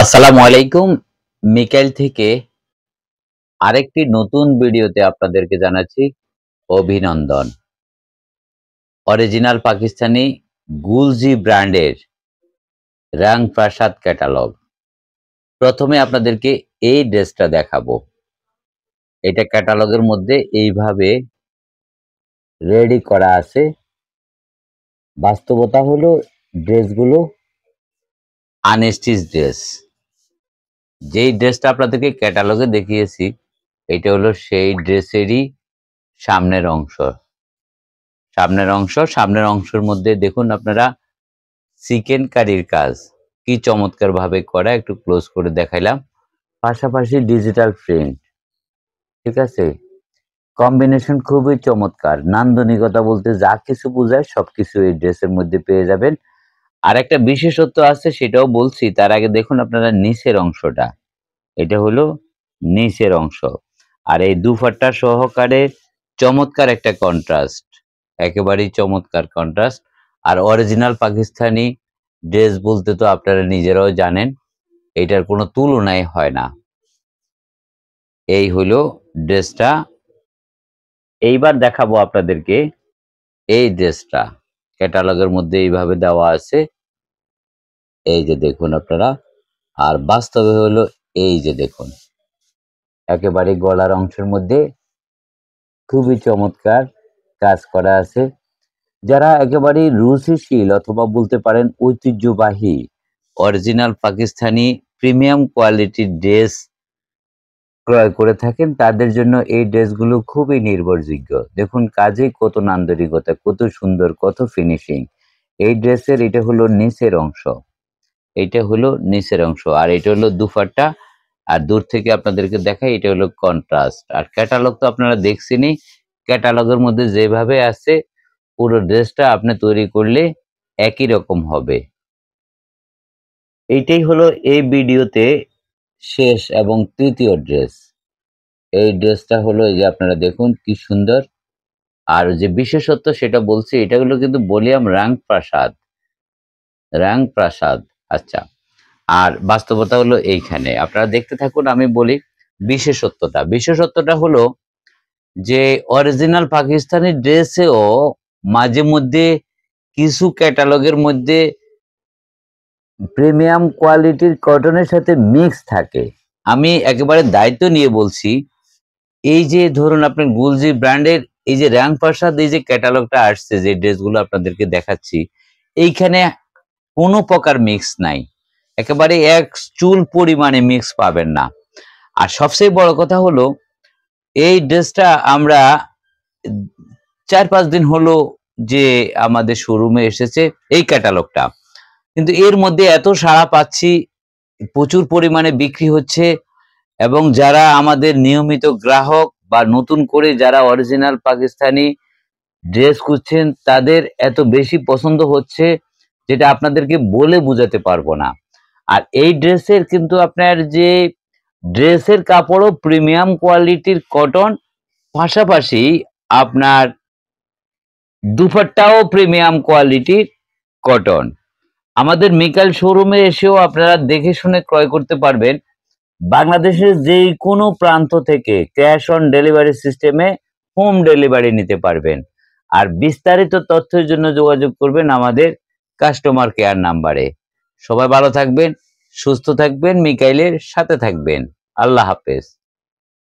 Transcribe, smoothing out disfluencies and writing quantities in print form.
আসসালামু আলাইকুম। মিকাইল থেকে আরেকটি নতুন ভিডিওতে আপনাদেরকে জানাচ্ছি অভিনন্দন। অরিজিনাল পাকিস্তানি গুলজি ব্র্যান্ডের রাং প্রাসাদ ক্যাটালগ। প্রথমে আপনাদেরকে এই ড্রেসটা দেখাবো। এটা ক্যাটালগের মধ্যে এইভাবে রেডি করা আছে। বাস্তবতা হলো ড্রেসগুলো আনস্টিচ ড্রেস। যেই ড্রেসটা আপনাদেরকে ক্যাটালগে দেখিয়েছি এটা হলো সেই ড্রেসেরই সামনের অংশ। সামনের অংশের মধ্যে দেখুন আপনারা চিকেন কারির কাজ কি চমৎকার ভাবে করা, একটু ক্লোজ করে দেখাইলাম। পাশাপাশি ডিজিটাল প্রিন্ট, ঠিক আছে, কম্বিনেশন খুবই চমৎকার। নান্দনিকতা বলতে যা কিছু বোঝায় সবকিছু এই ড্রেসের মধ্যে পেয়ে যাবেন। আর একটা বিশেষত্ব আছে সেটাও বলছি, তার আগে দেখুন আপনারা নিচের অংশটা, এটা হলো নিচের অংশ। আর এই দুপাট্টা সহকারে চমৎকার একটা কন্ট্রাস্ট, একেবারেই চমৎকার কন্ট্রাস্ট। আর অরিজিনাল পাকিস্তানি ড্রেস বলতে তো আপনারা নিজেরাও জানেন এটার কোনো তুলনাই হয় না। এই হলো ড্রেসটা। এইবার দেখাবো আপনাদেরকে এই ড্রেসটা ক্যাটালগের মধ্যে এইভাবে দেওয়া আছে, এই যে দেখুন আপনারা। আর বাস্তবে হলো এই যে দেখুন, একেবারে গলার অংশের মধ্যে খুবই চমৎকার কাজ করা আছে। যারা একেবারে রুচিশীল অথবা বলতে পারেন ঐতিহ্যবাহী অরিজিনাল পাকিস্তানি প্রিমিয়াম কোয়ালিটির ড্রেস ক্রয় করে থাকেন তাদের জন্য এই ড্রেসগুলো খুবই নির্ভরযোগ্য। দেখুন কাজে কত নান্দনিকতা, কত সুন্দর, কত ফিনিশিং। এই ড্রেসের এটা হলো নিচের অংশ, এটা হলো নিচের অংশ। আর এটা হলো দুপাট্টা। আর দূর থেকে আপনাদেরকে দেখাই এটা হলো কন্ট্রাস্ট। আর ক্যাটালগ তো আপনারা দেখছেনই, ক্যাটালগের মধ্যে যেভাবে আছে পুরো ড্রেসটা আপনি তৈরি করলে একই রকম হবে। এইটাই হলো এই ভিডিওতে শেষ এবং তৃতীয় ড্রেস। এই ড্রেসটা হলো এই যে আপনারা দেখুন কি সুন্দর। আর যে বিশেষত্ব সেটা বলছি, এটা হলো কিন্তু বলিয়াম রাং প্রাসাদ। আচ্ছা, আর বাস্তবতা হলো এইখানে আপনারা দেখতে থাকুন। আমি বলি বিশেষত্বটা হলো যে অরিজিনাল পাকিস্তানি ড্রেসেও মাঝে মধ্যে কিছু ক্যাটালগের মধ্যে প্রিমিয়াম কোয়ালিটির কটনের সাথে মিক্স থাকে। আমি একেবারে দায়িত্ব নিয়ে বলছি, এই যে ধরুন আপনি গুলজি ব্র্যান্ডের এই যে রাং প্রাসাদ এই যে ক্যাটালগটা আসছে, যে ড্রেসগুলো আপনাদেরকে দেখাচ্ছি, এইখানে কোনো প্রকার মিক্স নাই, একেবারে এক চুল পরিমাণে মিক্স পাবেন না। আর সবচেয়ে বড় কথা হলো এই ড্রেসটা আমরা 4-5 দিন হলো যে আমাদের শোরুমে এসেছে এই ক্যাটালগটা, কিন্তু এর মধ্যে এত সাড়া পাচ্ছি, প্রচুর পরিমাণে বিক্রি হচ্ছে। এবং যারা আমাদের নিয়মিত গ্রাহক বা নতুন করে যারা অরিজিনাল পাকিস্তানি ড্রেস খুঁজছেন তাদের এত বেশি পছন্দ হচ্ছে যেটা আপনাদেরকে বলে বোঝাতে পারবো না। আর এই ড্রেসের কিন্তু আপনার যে ড্রেসের কাপড়ও প্রিমিয়াম কোয়ালিটির কটন, পাশাপাশি আপনার দুপাট্টাও প্রিমিয়াম কোয়ালিটির কটন। আমাদের মিকাইল শোরুমে এসেও আপনারা দেখে শুনে ক্রয় করতে পারবেন। বাংলাদেশের যে কোনো প্রান্ত থেকে ক্যাশ অন ডেলিভারি সিস্টেমে হোম ডেলিভারি নিতে পারবেন। আর বিস্তারিত তথ্যের জন্য যোগাযোগ করবেন আমাদের কাস্টমার কেয়ার নাম্বারে। সবাই ভালো থাকবেন, সুস্থ থাকবেন, মিকাইলের সাথে থাকবেন। আল্লাহ হাফেজ।